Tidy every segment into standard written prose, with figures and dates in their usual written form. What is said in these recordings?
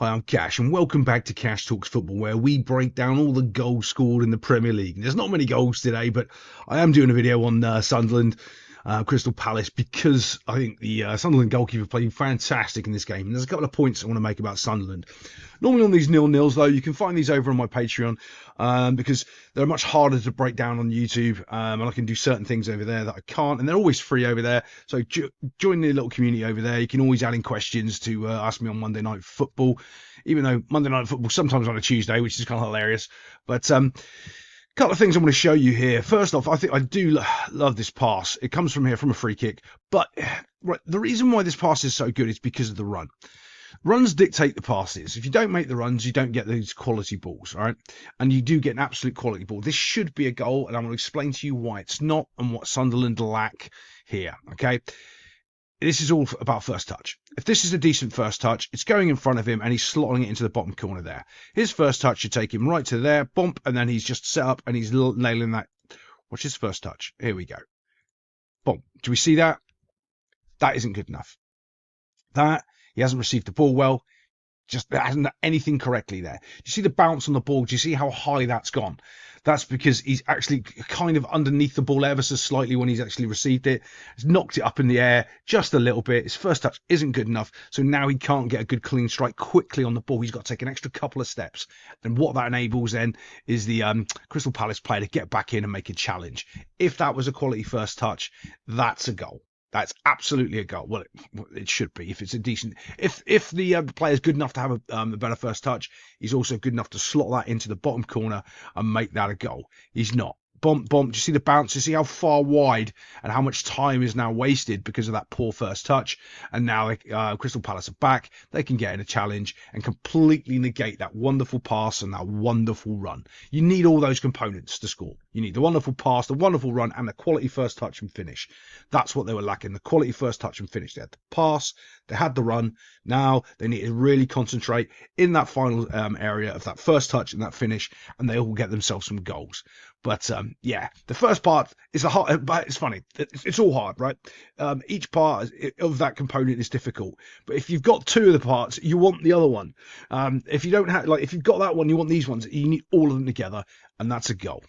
Hi, I'm Cash, and welcome back to Cash Talks Football, where we break down all the goals scored in the Premier League. There's not many goals today, but I am doing a video on Sunderland, Crystal Palace, because I think the Sunderland goalkeeper played fantastic in this game. And there's a couple of points I want to make about Sunderland. Normally on these 0-0s, though, you can find these over on my Patreon because they're much harder to break down on YouTube, and I can do certain things over there that I can't, and they're always free over there. So join the little community over there. You can always add in questions to ask me on Monday Night Football, even though Monday Night Football sometimes on a Tuesday, which is kind of hilarious. But couple of things I want to show you here. First off, I think I do love this pass. It comes from here from a free kick, but right, the reason why this pass is so good is because of the run. Runs dictate the passes. If you don't make the runs, you don't get these quality balls, all right? And you do get an absolute quality ball. This should be a goal, and I'm going to explain to you why it's not and what Sunderland lack here, okay? This is all about first touch. If this is a decent first touch, it's going in front of him and he's slotting it into the bottom corner there. His first touch should take him right to there, bump, and then he's just set up and he's nailing that. Watch his first touch. Here we go. Boom. Do we see that? That isn't good enough. That, he hasn't received the ball well. Just hasn't done anything correctly there. Do you see the bounce on the ball? Do you see how high that's gone? That's because he's actually kind of underneath the ball ever so slightly when he's actually received it. He's knocked it up in the air just a little bit. His first touch isn't good enough, so now he can't get a good clean strike quickly on the ball. He's got to take an extra couple of steps. And what that enables then is the Crystal Palace player to get back in and make a challenge. If that was a quality first touch, that's a goal. That's absolutely a goal. Well, it should be if it's a decent. If the player's good enough to have a better first touch, he's also good enough to slot that into the bottom corner and make that a goal. He's not. Bump. Do you see the bounce? Do you see how far wide and how much time is now wasted because of that poor first touch? And now Crystal Palace are back. They can get in a challenge and completely negate that wonderful pass and that wonderful run. You need all those components to score. You need the wonderful pass, the wonderful run, and the quality first touch and finish. That's what they were lacking, the quality first touch and finish. They had the pass, they had the run. Now they need to really concentrate in that final area of that first touch and that finish, and they will get themselves some goals. But yeah, the first part is hard, but it's funny. It's all hard, right? Each part of that component is difficult. But if you've got two of the parts, you want the other one. If you don't have, like, if you've got that one, you want these ones. You need all of them together, and that's a goal.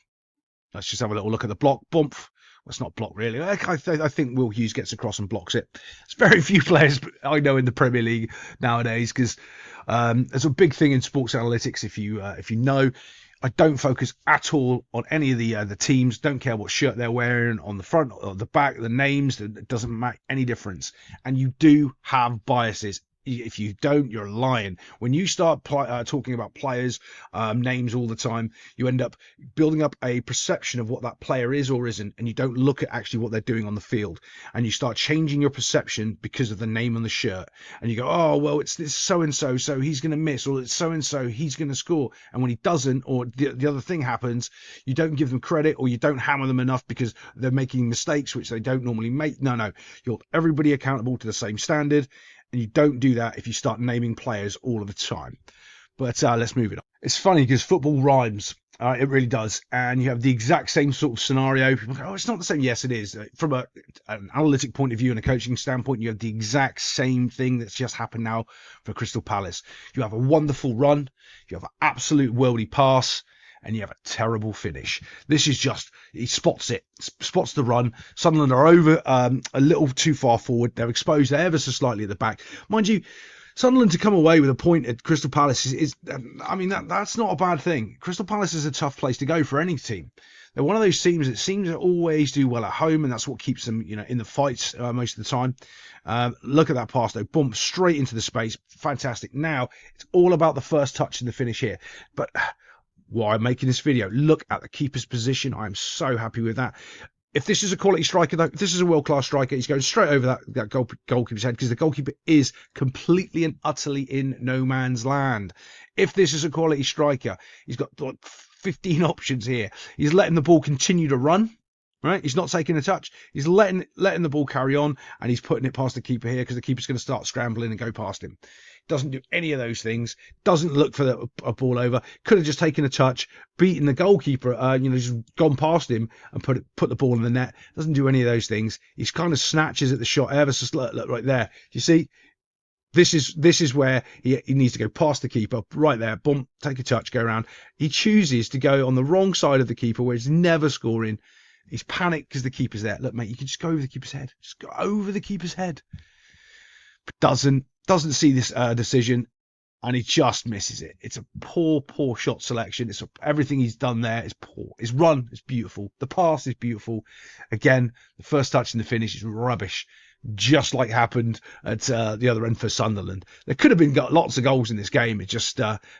Let's just have a little look at the block. Bump. Well, it's not block really. I think Will Hughes gets across and blocks it. It's very few players I know in the Premier League nowadays, because there's a big thing in sports analytics. If you know. I don't focus at all on any of the teams. Don't care what shirt they're wearing on the front or the back, the names. It doesn't make any difference. And you do have biases. If you don't, you're lying. When you start talking about players' names all the time, you end up building up a perception of what that player is or isn't, and you don't look at actually what they're doing on the field. And you start changing your perception because of the name on the shirt. And you go, oh, well, it's this so-and-so, so he's going to miss, or it's so-and-so, he's going to score. And when he doesn't, or the other thing happens, you don't give them credit, or you don't hammer them enough because they're making mistakes, which they don't normally make. No. You're everybody accountable to the same standard. And you don't do that if you start naming players all of the time. But let's move it on. It's funny because football rhymes. It really does. And you have the exact same sort of scenario. People go, oh, it's not the same. Yes, it is. From an analytic point of view and a coaching standpoint, you have the exact same thing that's just happened now for Crystal Palace. You have a wonderful run. You have an absolute worldy pass. And you have a terrible finish. This is just, he spots the run. Sunderland are over a little too far forward. They're exposed ever so slightly at the back. Mind you, Sunderland to come away with a point at Crystal Palace is I mean, that's not a bad thing. Crystal Palace is a tough place to go for any team. They're one of those teams that seems to always do well at home, and that's what keeps them, in the fights most of the time. Look at that pass, though. Bump straight into the space. Fantastic. Now, it's all about the first touch and the finish here. But why I'm making this video, look at the keeper's position. I'm so happy with that. If this is a quality striker, though, if this is a world-class striker, he's going straight over that goalkeeper's head, because the goalkeeper is completely and utterly in no man's land. If this is a quality striker, he's got like 15 options here. He's letting the ball continue to run. Right, he's not taking a touch. He's letting the ball carry on, and he's putting it past the keeper here, because the keeper's going to start scrambling and go past him. Doesn't do any of those things. Doesn't look for a ball over. Could have just taken a touch, beaten the goalkeeper. Just gone past him and put the ball in the net. Doesn't do any of those things. He's kind of snatches at the shot ever so look right there. You see, This is where he needs to go past the keeper, right there, boom, take a touch, go around. He chooses to go on the wrong side of the keeper where he's never scoring. He's panicked because the keeper's there. Look, mate, you can just go over the keeper's head. Just go over the keeper's head. But doesn't see this decision, and he just misses it. It's a poor shot selection. Everything he's done there is poor. His run is beautiful. The pass is beautiful. Again, the first touch and the finish is rubbish, just like happened at the other end for Sunderland. There could have been lots of goals in this game. It's just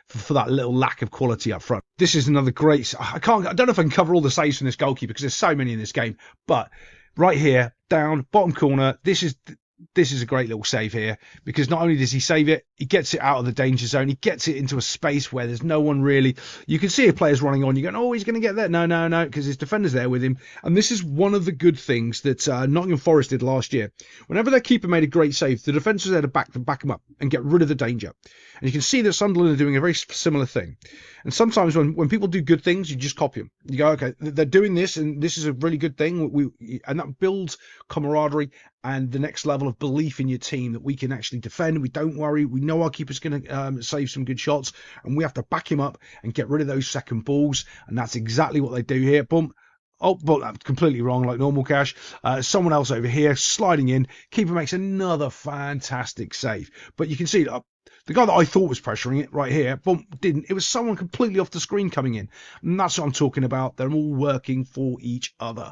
for that little lack of quality up front. This is another great. I don't know if I can cover all the saves from this goalkeeper because there's so many in this game. But right here, down bottom corner, this is a great little save here, because not only does he save it, he gets it out of the danger zone. He gets it into a space where there's no one really. You can see a player's running on. You're going, oh, he's going to get there. No, because his defender's there with him. And this is one of the good things that Nottingham Forest did last year. Whenever their keeper made a great save, the defence was there to back him up and get rid of the danger. And you can see that Sunderland are doing a very similar thing. And sometimes when people do good things, you just copy them. You go, okay, they're doing this, and this is a really good thing. And that builds camaraderie and the next level of belief in your team that we can actually defend. We don't worry. We know our keeper's going to save some good shots, and we have to back him up and get rid of those second balls. And that's exactly what they do here. Boom. Oh, but that's completely wrong, like normal, Cash. Someone else over here sliding in. Keeper makes another fantastic save. But you can see the guy that I thought was pressuring it right here, boom, didn't. It was someone completely off the screen coming in. And that's what I'm talking about. They're all working for each other.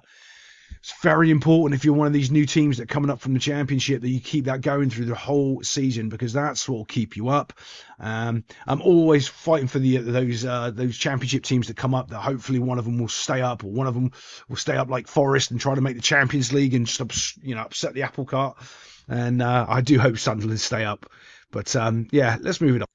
It's very important if you're one of these new teams that are coming up from the Championship that you keep that going through the whole season, because that's what will keep you up. I'm always fighting for those Championship teams that come up, that hopefully one of them will stay up, or one of them will stay up like Forest and try to make the Champions League and just upset the apple cart. And I do hope Sunderland stay up. But yeah, let's move it on.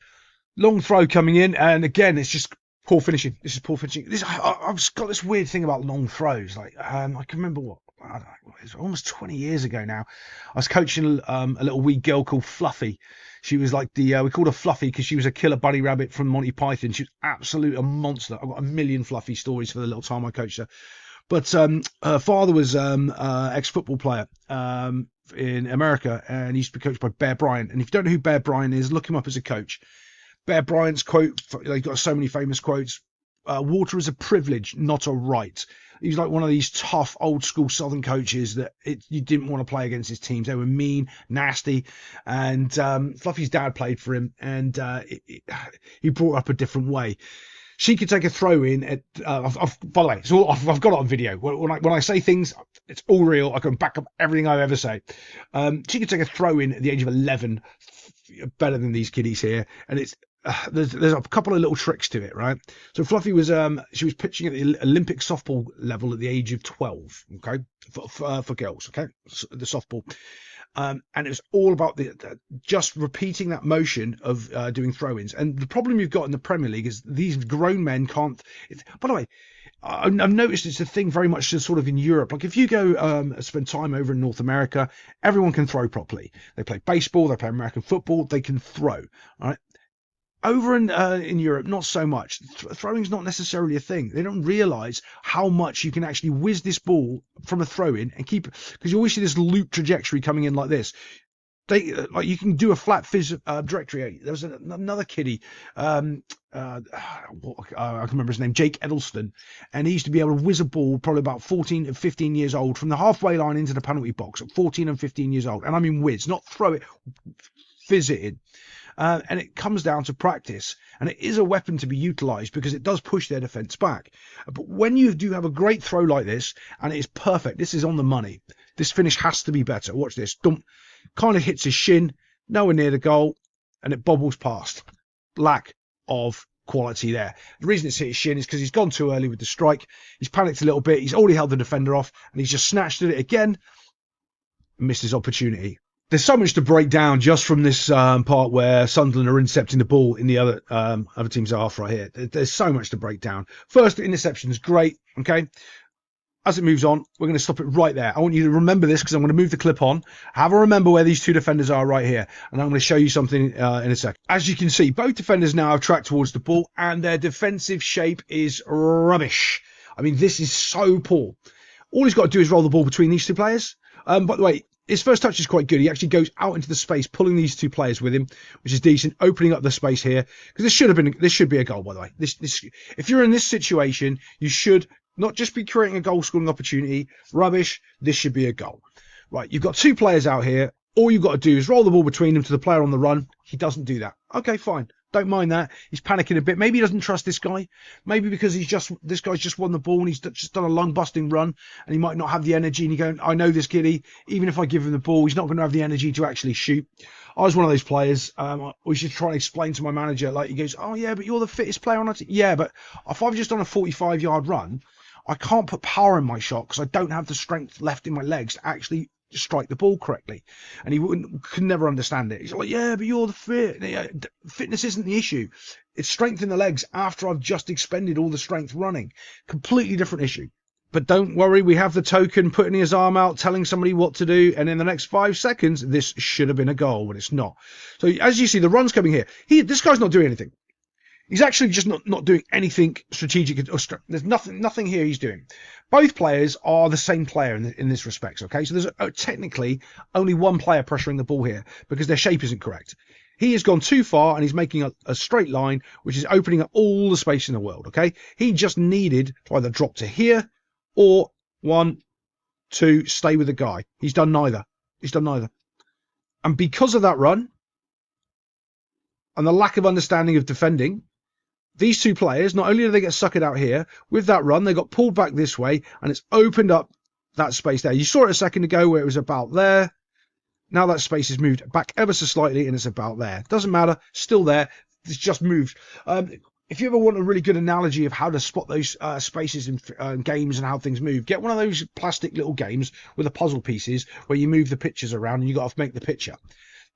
Long throw coming in, and again, it's just poor finishing. This is poor finishing. I've got this weird thing about long throws. Like I can remember it was almost 20 years ago now. I was coaching a little wee girl called Fluffy. She was like we called her Fluffy because she was a killer bunny rabbit from Monty Python. She was absolute a monster. I've got a million Fluffy stories for the little time I coached her. But her father was ex-football player in America, and he used to be coached by Bear Bryant. And if you don't know who Bear Bryant is, look him up as a coach. Bear Bryant's quote, they've got so many famous quotes. Water is a privilege, not a right. He's like one of these tough, old school Southern coaches that you didn't want to play against his teams. They were mean, nasty. And Fluffy's dad played for him, and he brought up a different way. She could take a throw in at. By the way, I've got it on video. When I say things, it's all real. I can back up everything I ever say. She could take a throw in at the age of 11, better than these kiddies here, and it's. There's a couple of little tricks to it, right? So Fluffy was she was pitching at the Olympic softball level at the age of 12, okay, for girls, okay, the softball, and it was all about just repeating that motion of doing throw-ins. And the problem you've got in the Premier League is these grown men can't. By the way, I've noticed it's a thing very much just sort of in Europe. Like if you go spend time over in North America, everyone can throw properly. They play baseball, they play American football, they can throw, all right? Over in Europe, not so much. Throwing's not necessarily a thing. They don't realise how much you can actually whiz this ball from a throw-in and keep, because you always see this loop trajectory coming in like this. Like you can do a flat fizz trajectory. There was another kiddie, I can remember his name, Jake Edelston, and he used to be able to whiz a ball probably about 14 and 15 years old from the halfway line into the penalty box at 14 and 15 years old. And I mean whiz, not throw it, fizz it in. And it comes down to practice, and it is a weapon to be utilised because it does push their defence back. But when you do have a great throw like this, and it is perfect, this is on the money. This finish has to be better. Watch this. Dump, kind of hits his shin, nowhere near the goal, and it bobbles past. Lack of quality there. The reason it's hit his shin is because he's gone too early with the strike. He's panicked a little bit. He's already held the defender off, and he's just snatched at it again. Missed his opportunity. There's so much to break down just from this part where Sunderland are intercepting the ball in the other team's half right here. There's so much to break down. First interception is great, okay? As it moves on, we're going to stop it right there. I want you to remember this because I'm going to move the clip on. Have a remember where these two defenders are right here. And I'm going to show you something in a sec. As you can see, both defenders now have tracked towards the ball and their defensive shape is rubbish. I mean, this is so poor. All he's got to do is roll the ball between these two players. By the way, his first touch is quite good. He actually goes out into the space, pulling these two players with him, which is decent, opening up the space here. Because this should be a goal, by the way. If you're in this situation, you should not just be creating a goal scoring opportunity. Rubbish. This should be a goal. Right, you've got two players out here. All you've got to do is roll the ball between them to the player on the run. He doesn't do that. Okay, fine. Don't mind that. He's panicking a bit. Maybe he doesn't trust this guy. Maybe because this guy's just won the ball and he's just done a lung-busting run and he might not have the energy. And you go, I know this kiddie. Even if I give him the ball, he's not going to have the energy to actually shoot. I was one of those players. We should try and explain to my manager. Like, he goes, oh, yeah, but you're the fittest player on our team. Yeah, but if I've just done a 45-yard run, I can't put power in my shot because I don't have the strength left in my legs to actually strike the ball correctly. And he could never understand it. He's like, yeah, but you're the fit. Fitness isn't the issue. It's strength in the legs after I've just expended all the strength running. Completely different issue. But don't worry, we have the token putting his arm out, telling somebody what to do, and in the next 5 seconds, this should have been a goal, but it's not. So as you see, the run's coming here. This guy's not doing anything. He's actually just not doing anything strategic. There's nothing here he's doing. Both players are the same player in this respect, okay? So there's technically only one player pressuring the ball here because their shape isn't correct. He has gone too far and he's making a straight line, which is opening up all the space in the world, okay? He just needed to either drop to here or 1, 2, stay with the guy. He's done neither. And because of that run and the lack of understanding of defending, these two players, not only do they get suckered out here, with that run, they got pulled back this way, and it's opened up that space there. You saw it a second ago where it was about there. Now that space is moved back ever so slightly, and it's about there. Doesn't matter, still there. It's just moved. If you ever want a really good analogy of how to spot those spaces in games and how things move, get one of those plastic little games with the puzzle pieces where you move the pictures around and you got to make the picture.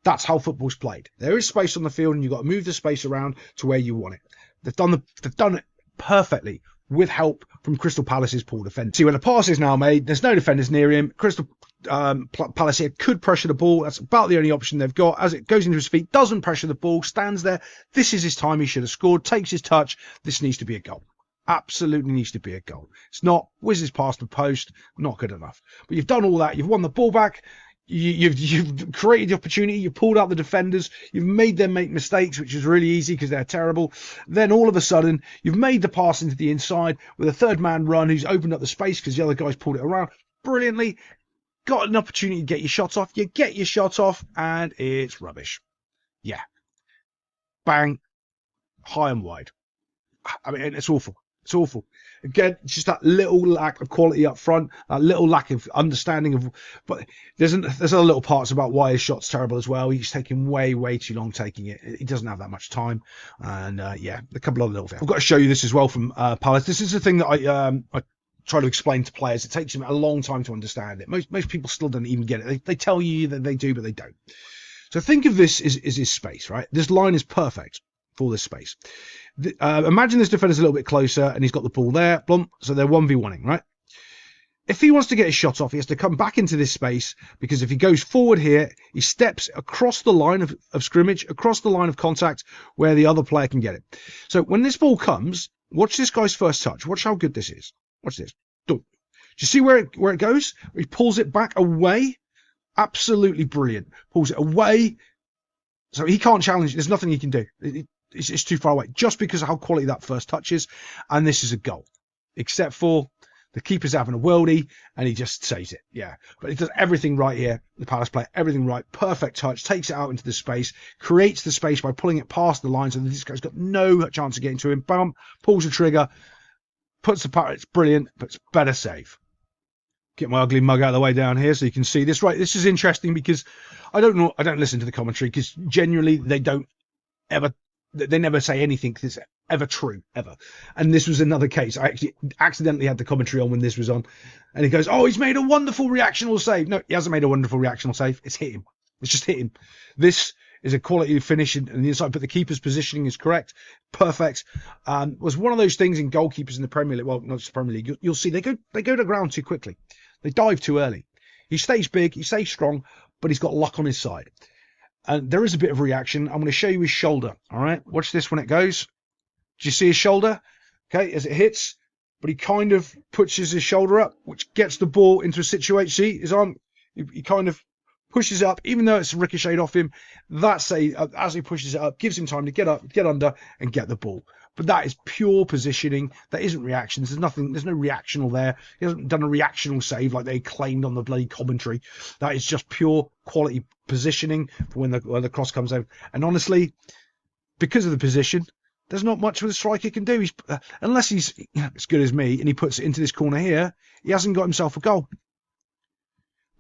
That's how football's played. There is space on the field, and you've got to move the space around to where you want it. They've done it perfectly with help from Crystal Palace's poor defence. See, when the pass is now made, there's no defenders near him. Crystal Palace here could pressure the ball. That's about the only option they've got. As it goes into his feet, doesn't pressure the ball, stands there. This is his time. He should have scored. Takes his touch. This needs to be a goal. Absolutely needs to be a goal. It's not whizzes past the post. Not good enough. But you've done all that. You've won the ball back. You've created the opportunity, you've pulled out the defenders, you've made them make mistakes, which is really easy because they're terrible. Then all of a sudden, you've made the pass into the inside with a third man run who's opened up the space because the other guys pulled it around brilliantly. Got an opportunity to get your shots off. You get your shot off, and it's rubbish. Yeah. Bang. High and wide. I mean, it's awful. It's awful. Again, just that little lack of quality up front, that little lack of understanding of. But there's other little parts about why his shot's terrible as well. He's taking way too long taking it. He doesn't have that much time, and yeah, a couple of little things. I've got to show you this as well from Palace. This is the thing that I try to explain to players. It takes them a long time to understand it. Most people still don't even get it. They tell you that they do, but they don't. So think of this as his space, right? This line is perfect for this space. Imagine this defender's a little bit closer and he's got the ball there. Blump, so they're 1v1ing, right? If he wants to get his shot off, he has to come back into this space because if he goes forward here, he steps across the line of scrimmage, across the line of contact where the other player can get it. So when this ball comes, watch this guy's first touch. Watch how good this is. Watch this. Do you see where it goes? He pulls it back away. Absolutely brilliant. Pulls it away. So he can't challenge. There's nothing he can do. It's too far away just because of how quality that first touch is. And this is a goal. Except for the keeper's having a worldie and he just saves it. Yeah. But he does everything right here. The Palace player, everything right. Perfect touch. Takes it out into the space. Creates the space by pulling it past the line so that this guy's got no chance of getting to him. Bam. Pulls the trigger. Puts the power. It's brilliant. But it's better save. Get my ugly mug out of the way down here so you can see this. Right. This is interesting because I don't listen to the commentary because genuinely they never say anything that's ever true, ever. And this was another case. I actually accidentally had the commentary on when this was on. And he goes, oh, he's made a wonderful reactional save. No, he hasn't made a wonderful reactional save. It's hit him. It's just hit him. This is a quality finish in the inside, but the keeper's positioning is correct. Perfect. Was one of those things in goalkeepers in the Premier League. Well, not just Premier League. You'll see they go to ground too quickly. They dive too early. He stays big. He stays strong, but he's got luck on his side. And there is a bit of reaction. I'm going to show you his shoulder. All right. Watch this when it goes. Do you see his shoulder? Okay. As it hits, but he kind of puts his shoulder up, which gets the ball into a situation. See his arm. He kind of pushes it up, even though it's ricocheted off him. That save, as he pushes it up, gives him time to get up, get under, and get the ball. But that is pure positioning. That isn't reactions. There's nothing. There's no reactional there. He hasn't done a reactional save like they claimed on the bloody commentary. That is just pure quality positioning for when the cross comes over. And honestly, because of the position, there's not much the striker can do. Unless he's as good as me and he puts it into this corner here, he hasn't got himself a goal.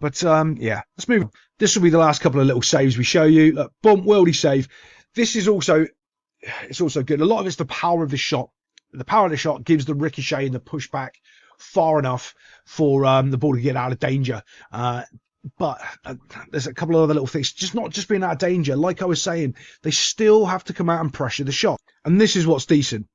But yeah, let's move on. This will be the last couple of little saves we show you. Look, boom, worldy save. This is also, it's also good. A lot of it's the power of the shot. The power of the shot gives the ricochet and the pushback far enough for the ball to get out of danger. But there's a couple of other little things. Just not just being out of danger. Like I was saying, they still have to come out and pressure the shot. And this is what's decent.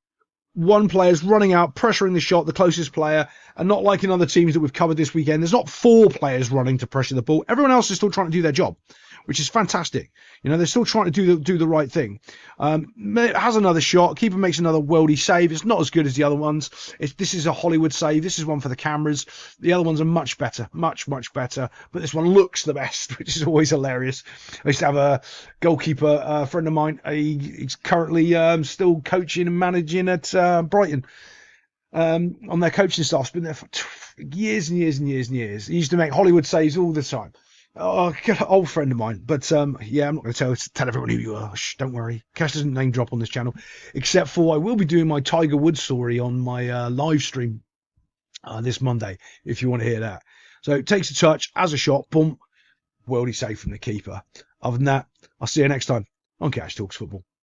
One player's running out, pressuring the shot, the closest player, and not like in other teams that we've covered this weekend. There's not 4 players running to pressure the ball. Everyone else is still trying to do their job, which is fantastic. You know, they're still trying to do the right thing. It has another shot. Keeper makes another worldy save. It's not as good as the other ones. This is a Hollywood save. This is one for the cameras. The other ones are much better, much better. But this one looks the best, which is always hilarious. I used to have a goalkeeper friend of mine. He's currently still coaching and managing at Brighton. On their coaching staff. It's been there for years and years and years and years. He used to make Hollywood saves all the time. Oh, old friend of mine. But yeah, I'm not going to tell everyone who you are. Shh, don't worry. Cash doesn't name drop on this channel, except for I will be doing my Tiger Woods story on my live stream this Monday, if you want to hear that. So it takes a touch, as a shot, boom, worldy save from the keeper. Other than that, I'll see you next time on Cash Talks Football.